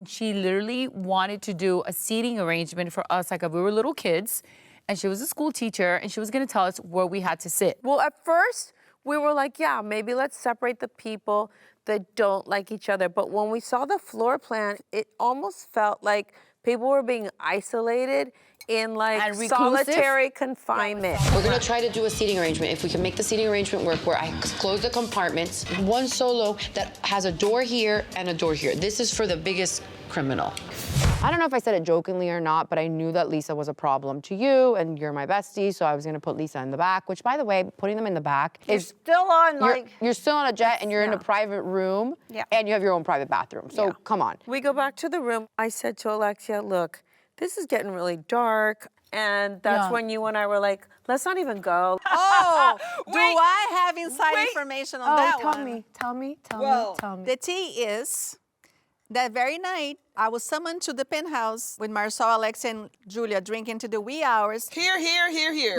She literally wanted to do a seating arrangement for us like if we were little kids. And she was a school teacher, and she was gonna tell us where we had to sit. Well, at first, we were like, yeah, maybe let's separate the people that don't like each other. But when we saw the floor plan, it almost felt like people were being isolated in like solitary confinement. We're gonna try to do a seating arrangement. If we can make the seating arrangement work where I close the compartments, one solo that has a door here and a door here. This is for the biggest criminal. I don't know if I said it jokingly or not, but I knew that Lisa was a problem to you, and you're my bestie, so I was gonna put Lisa in the back, which, by the way, putting them in the back You're is... still on, like... You're still on a jet, and you're in a private room, and you have your own private bathroom, so come on. We go back to the room. I said to Alexia, look, this is getting really dark, and that's when you and I were like, let's not even go. Oh, do I have inside information on that one? Tell me. The tea is... That very night, I was summoned to the penthouse with Marysol, Alexia, and Julia drinking to the wee hours. Here.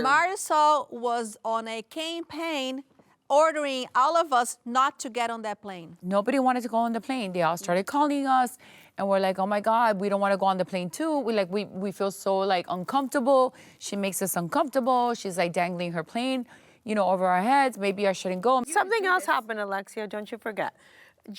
Marysol was on a campaign ordering all of us not to get on that plane. Nobody wanted to go on the plane. They all started calling us, and we're like, oh my God, we don't want to go on the plane too. We feel so like uncomfortable. She makes us uncomfortable. She's like dangling her plane, over our heads. Maybe I shouldn't go. Something else happened, Alexia, don't you forget.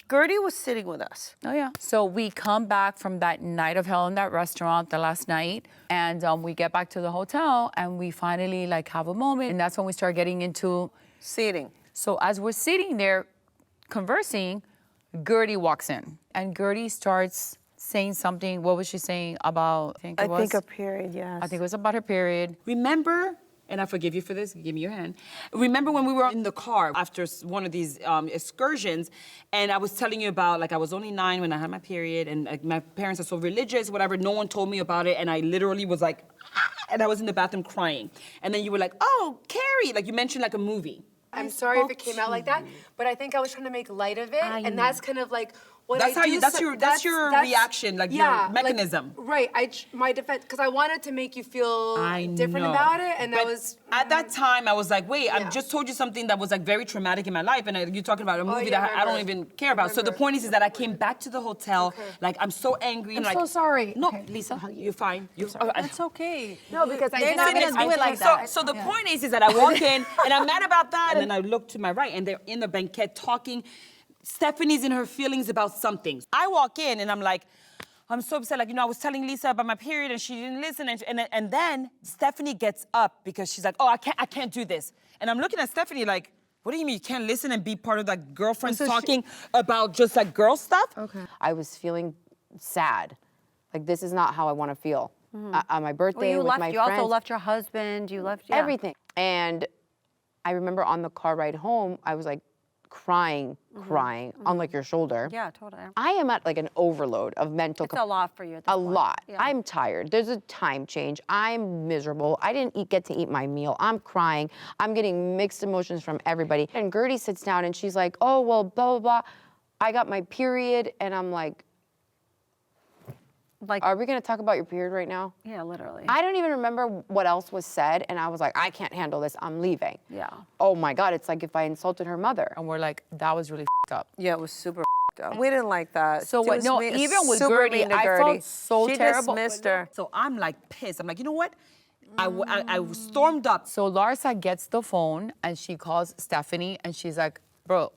Gertie was sitting with us. Oh, yeah. So we come back from that night of hell in that restaurant, the last night, and we get back to the hotel, and we finally, have a moment, and that's when we start getting into... Seating. So as we're sitting there conversing, Gertie walks in, and Gertie starts saying something. What was she saying about... I think a period, yes. I think it was about her period. Remember, and I forgive you for this, give me your hand. Remember when we were in the car after one of these excursions, and I was telling you about, I was only 9 when I had my period, and my parents are so religious, whatever, no one told me about it, and I literally was like, and I was in the bathroom crying. And then you were like, oh, Carrie, you mentioned a movie. I'm sorry if it came out like that, but I think I was trying to make light of it, and that's kind of what that's I how do. you. That's your reaction, your mechanism. Right. My defense, because I wanted to make you feel different about it, and but that was. At that time, I was like, wait, I just told you something that was very traumatic in my life, and you're talking about a movie that I don't even care about. So the point is that I came back to the hotel, I'm so angry. I'm so sorry. No, Lisa, you're fine. It's okay. No, because they're not gonna do it like that. So the point is that I walk in, and I'm mad about that, and then I look to my right, and they're in the banquette talking. Stephanie's in her feelings about something. I walk in and I'm like, I'm so upset. I was telling Lisa about my period and she didn't listen. And then Stephanie gets up because she's like, oh, I can't do this. And I'm looking at Stephanie like, what do you mean you can't listen and be part of girlfriends talking about just girl stuff? Okay. I was feeling sad. This is not how I want to feel. On my birthday with my friends. You also left your husband. You left everything. And I remember on the car ride home, I was crying on your shoulder. Yeah, totally. I am at an overload of mental. It's a lot for you at this point. Lot. Yeah. I'm tired. There's a time change. I'm miserable. I didn't get to eat my meal. I'm crying. I'm getting mixed emotions from everybody. And Gertie sits down and she's like, oh, well, blah, blah, blah. I got my period. And I'm like, are we gonna talk about your period right now? Yeah, literally. I don't even remember what else was said, and I was like, I can't handle this, I'm leaving. Yeah. Oh my God, it's like if I insulted her mother. And we're like, that was really up. Yeah, it was super up. We didn't like that. So what, no, even with Gertie, I felt so terrible. She dismissed her. So I'm pissed. I'm like, you know what? I stormed up. So Larsa gets the phone and she calls Stephanie and she's like, bro,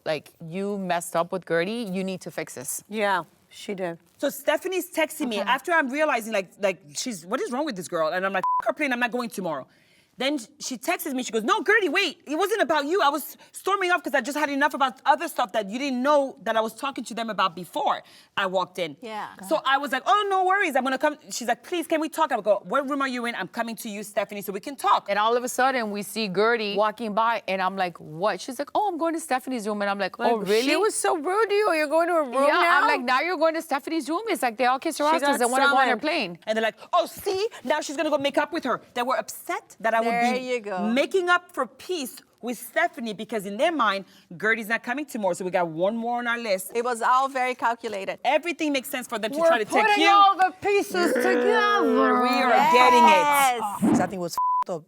you messed up with Gertie, you need to fix this. Yeah. She did. So Stephanie's texting me after I'm realizing what is wrong with this girl? And I'm like, her plane, I'm not going tomorrow. Then she texts me, she goes, no, Gertie, wait, it wasn't about you. I was storming off because I just had enough about other stuff that you didn't know that I was talking to them about before I walked in. Yeah. So I was like, oh, no worries, I'm gonna come. She's like, please, can we talk? I go, what room are you in? I'm coming to you, Stephanie, so we can talk. And all of a sudden, we see Gertie walking by, and I'm like, what? She's like, oh, I'm going to Stephanie's room. And I'm like, oh, really? She was so rude to you. You're going to her room now? I'm like, now you're going to Stephanie's room? It's like they all kiss her ass because they want to go on her plane. And they're like, oh, see? Now she's gonna go make up with her. They were upset that I would be making up for peace with Stephanie because in their mind, Gertie's not coming tomorrow, so we got one more on our list. It was all very calculated. Everything makes sense for them to try to take you. We're putting all the pieces together. We are getting it. I think it was up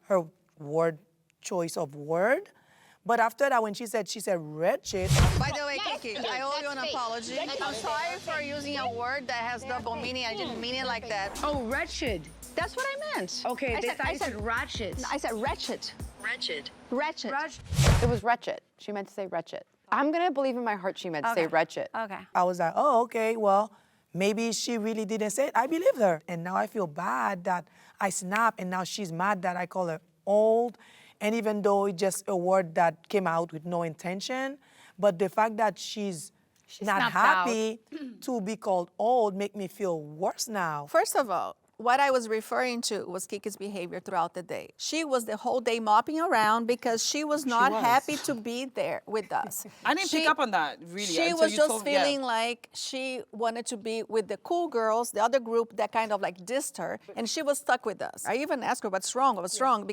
her word choice of word, But after that, when she said wretched. By the way, Kiki, I owe you an apology. I'm sorry for using a word that has double meaning. I didn't mean it like that. Oh, wretched. That's what I meant. Okay, I said ratchet. I said wretched. Wretched. Wretched. It was wretched. She meant to say wretched. I'm gonna believe in my heart she meant to say wretched. Okay. I was like, oh, okay, well, maybe she really didn't say it. I believed her. And now I feel bad that I snapped, and now she's mad that I call her old. And even though it's just a word that came out with no intention, but the fact that she's not snapped happy to be called old make me feel worse now. First of all, what I was referring to was Kiki's behavior throughout the day. She was the whole day mopping around because she was not happy to be there with us. I didn't pick up on that, really. She until was you just told- feeling like she wanted to be with the cool girls, the other group that kind of like dissed her, and she was stuck with us. I even asked her what's wrong,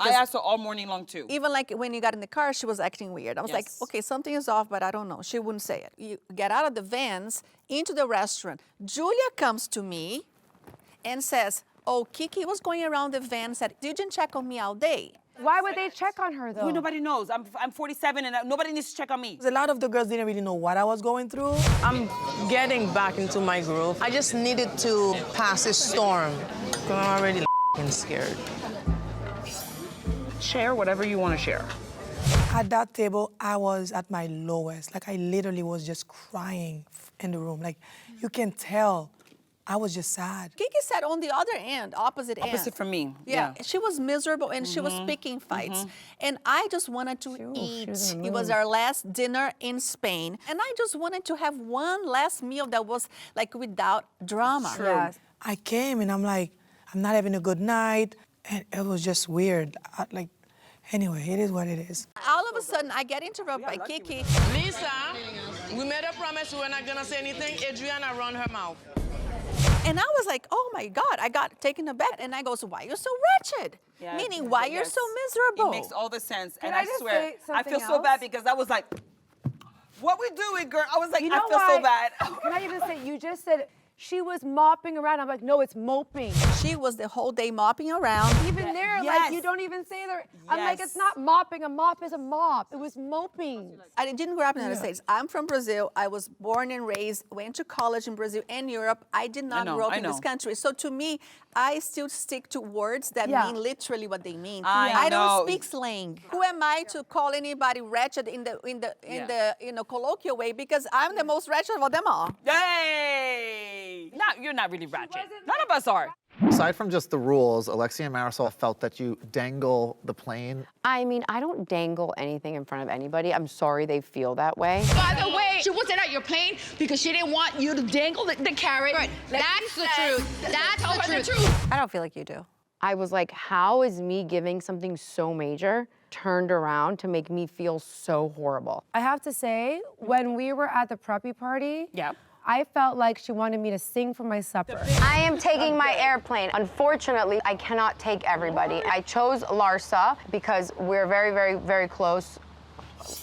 I asked her all morning long, too. even like when you got in the car, she was acting weird. I was like, Yes. okay, something is off, but I don't know. She wouldn't say it. You get out of the vans into the restaurant. Julia comes to me and says, oh, Kiki was going around the van and said, you didn't check on me all day. Why would they check on her though? Well, nobody knows. I'm 47 and nobody needs to check on me. A lot of the girls didn't really know what I was going through. I'm getting back into my groove. I just needed to pass this storm. I'm already scared. Share whatever you want to share. At that table, I was at my lowest. Like, I literally was just crying in the room. Like, you can tell I was just sad. Kiki said on the other end, opposite end. Opposite from me. Yeah, she was miserable and she was picking fights. And I just wanted to eat. It was our last dinner in Spain. And I just wanted to have one last meal that was like without drama. Yes. I came and I'm like, I'm not having a good night. And it was just weird. Anyway, it is what it is. All of a sudden, I get interrupted by Kiki. Lisa, we made a promise we were not gonna say anything. Adriana run her mouth. And I was like, oh my God, I got taken aback. And I goes, why you're so wretched? Yeah, Meaning, why you're yes. so miserable? It makes all the sense. Can and I I just swear, say I feel something so bad else? because I was like, what we doing, girl? I was like, You know I feel why? so bad. Can I even say, you just said she was mopping around. I'm like, no, it's moping. She was the whole day mopping around. Even there, like, Yes. you don't even say there. I'm like, Yes. it's not mopping. A mop is a mop. It was moping. I didn't grow up in the United States. I'm from Brazil. I was born and raised, went to college in Brazil and Europe. I did not grow up in this country. So to me, I still stick to words that Yeah. mean literally what they mean. I don't know. speak slang. Who am I to call anybody wretched in the colloquial way? Because I'm the most wretched of them all. Yay! No, you're not really ratchet. None of us are. Aside from just the rules, Alexia and Marysol felt that you dangle the plane. I mean, I don't dangle anything in front of anybody. I'm sorry they feel that way. By the way, she wasn't at your plane because she didn't want you to dangle the carrot. That's the truth. That's the truth. I don't feel like you do. I was like, how is me giving something so major turned around to make me feel so horrible? I have to say, when we were at the preppy party, I felt like she wanted me to sing for my supper. I am taking my airplane. Unfortunately, I cannot take everybody. I chose Larsa because we're very, very, very close,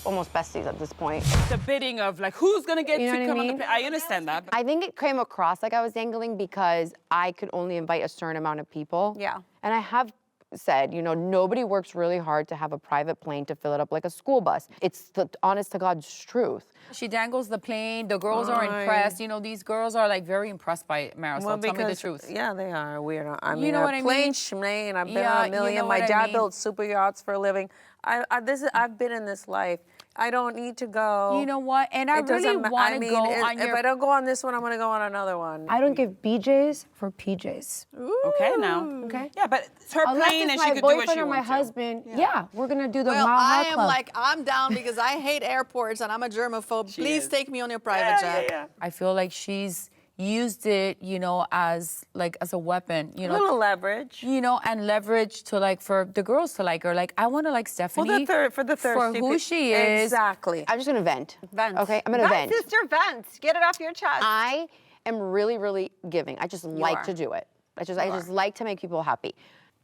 almost besties at this point. The bidding of like, who's gonna get You know to what I come on the mean? plane? I understand that. I think it came across like I was dangling because I could only invite a certain amount of people. Yeah. And I have said, you know, nobody works really hard to have a private plane to fill it up like a school bus. It's the honest to God's truth. She dangles the plane. The girls are impressed. You know, these girls are like very impressed by Marysol. Tell me the truth. Yeah, they are weird. I mean, You know what I plane mean? schmane. I've been Yeah, on a you million. know My what I dad mean? built super yachts for a living. I've been in this life. I don't need to go. You know what? And I It doesn't really ma- want I to mean, go if, on if your... I don't go on this one, I'm gonna go on another one. I don't give BJs for PJs. Okay, now. Okay? Yeah, but it's her Unless plane it's and my she could do what boyfriend she or my wants to. husband, yeah, we're gonna do the Well, Mile I High am Club. like, I'm down because I hate airports and I'm a germaphobe. Please is. take me on your private jet. I feel like she's used it, you know, as a weapon, you A know. little leverage. You know, and leverage to like for the girls to like her. Like I want to like Stephanie For the thirsty for who people. she is. Exactly. I'm just gonna vent. Vent. Okay, I'm gonna vent. Sister, vent. Get it off your chest. I am really, really giving. I just like to do it. I just like to make people happy.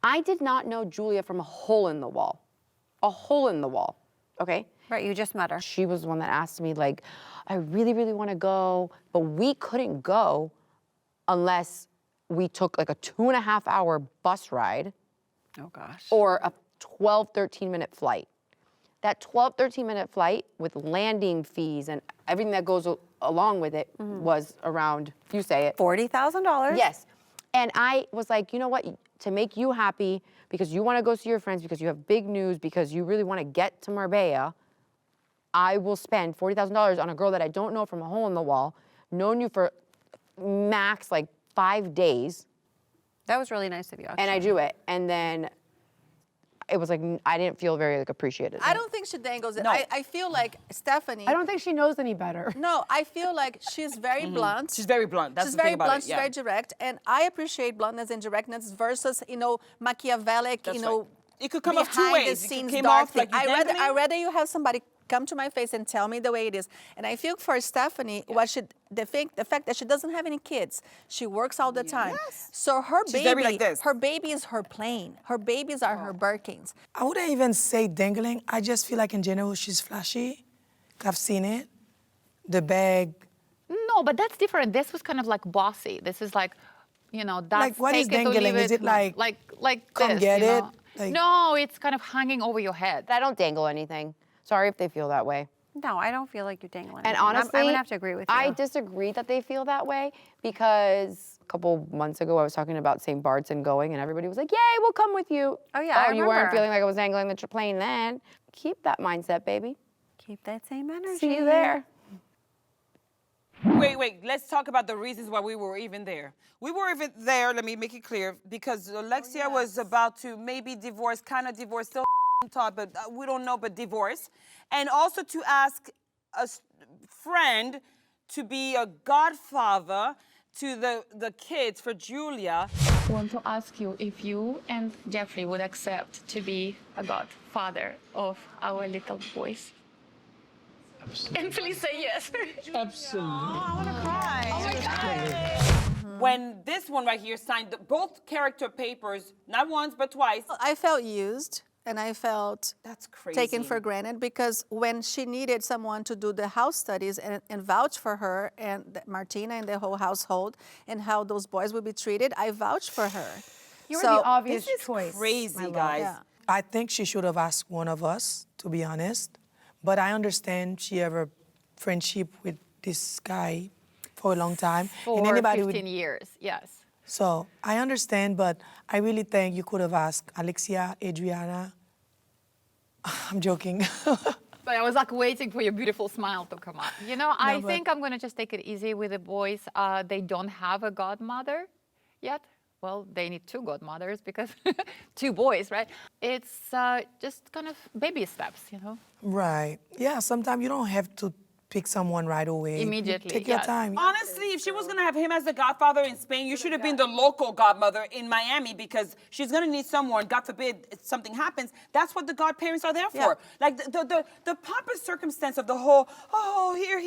I did not know Julia from a hole in the wall. A hole in the wall. Okay? Right, you just met her. She was the one that asked me, like, I really, really want to go, but we couldn't go unless we took like a 2.5-hour bus ride Oh gosh. or a 12, 13-minute flight. That 12, 13-minute flight with landing fees and everything that goes along with it was around, you say it. $40,000. Yes. And I was like, you know what? To make you happy, because you want to go see your friends, because you have big news, because you really want to get to Marbella, I will spend $40,000 on a girl that I don't know from a hole in the wall, known you for max like 5 days. That was really nice of you, actually. And I do it. And then it was like, I didn't feel very like appreciated. I don't think she dangles it. No. I feel like Stephanie. I don't think she knows any better. No, I feel like she's very blunt. She's very blunt. That's She's the very thing about blunt. it. She's very direct, and I appreciate bluntness and directness versus, Machiavellic. That's right. It could come off two behind ways. the It scenes came dark off like thing. you I dangling. rather you have somebody come to my face and tell me the way it is. And I feel for Stephanie, the fact that she doesn't have any kids, she works all the time. So her She's very like baby, this. her baby is her plane. Her babies are her Birkins. I wouldn't even say dangling. I just feel like in general she's flashy. I've seen it. The bag. No, but that's different. This was kind of like bossy. This is like, that's Like, what is take it or dangling? leave Is it like, come this, get it? Like- No, it's kind of hanging over your head. I don't dangle anything. Sorry if they feel that way. No, I don't feel like you're dangling. And anything. honestly, I'm gonna have to agree with you. I disagree that they feel that way because a couple months ago I was talking about St. Bart's and going, and everybody was like, "Yay, we'll come with you." Oh, yeah, I you weren't remember. feeling like I was dangling the plane then. Keep that mindset, baby. Keep that same energy. See you there. Wait. Let's talk about the reasons why we were even there. We were even there, let me make it clear, because Alexia was about to maybe divorce, kind of divorce, still Todd, but we don't know, but divorce. And also to ask a friend to be a godfather to the kids for Julia. I want to ask you if you and Jeffrey would accept to be a godfather of our little boys. Absolutely. And please say yes. When this one right here signed both character papers, not once, but twice. I felt used. And I felt That's crazy. taken for granted because when she needed someone to do the house studies and vouch for her and Martina and the whole household and how those boys would be treated, I vouched for her. You were the obvious This is choice. crazy, guys. Yeah. I think she should have asked one of us, to be honest. But I understand she have a friendship with this guy for a long time. For 15 years, yes. So I understand, but I really think you could have asked Alexia, Adriana. I'm joking. But I was like waiting for your beautiful smile to come up. I think I'm going to just take it easy with the boys. They don't have a godmother yet. Well, they need 2 godmothers because 2 boys, right? It's just kind of baby steps, Right. Yeah, sometimes you don't have to pick someone right away. Immediately, Take your yes. time. Honestly, if she was gonna have him as the godfather in Spain, you should have been the local godmother in Miami because she's gonna need someone, God forbid, if something happens. That's what the godparents are there for. Like the pompous circumstance of the whole, here,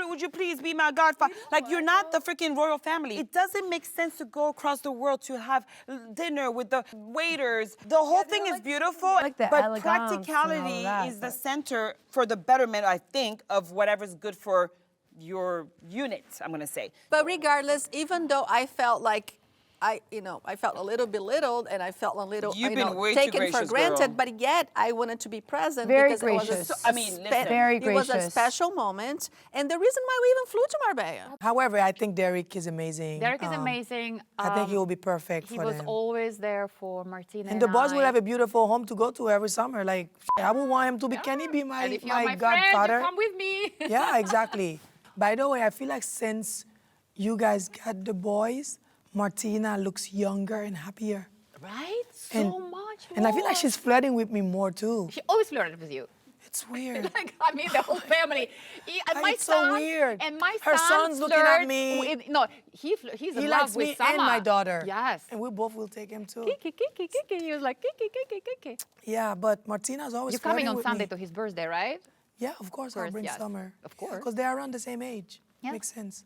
would you please be my godfather? Like you're not the freaking royal family. It doesn't make sense to go across the world to have dinner with the waiters. The whole thing is beautiful, like the but elegance and all practicality that, is the but- center for the betterment, I think, of whatever's good for your unit, I'm gonna say. But regardless, even though I felt like I felt a little belittled and I felt a little You've been way too taken for gracious, granted, girl. but yet I wanted to be present Very because it was gracious. a Very it was a gracious. special moment and the reason why we even flew to Marbella. However, I think Derek is amazing. Derek is amazing. I think he will be perfect He for was them. always there for Martina And the boys I. will have a beautiful home to go to every summer. Like, I would want him to be, can he be my, And if you're my godfather? friend, you come with me. Yeah, exactly. By the way, I feel like since you guys got the boys, Martina looks younger and happier. Right? And- So much more. And I feel like she's flirting with me more too. She always flirted with you. It's weird. The whole family. And my It's so son, weird. And my Her son son's looking at flirts me. with- he's He in likes love with me Sama. and my daughter. Yes. And we both will take him too. Kiki. He was like, Kiki. Yeah, but Martina's always You're coming flirting on with Sunday me. to his birthday, right? Yeah, of course, I'll bring yes. Summer. Of course. Because they're around the same age. Yeah. Makes sense.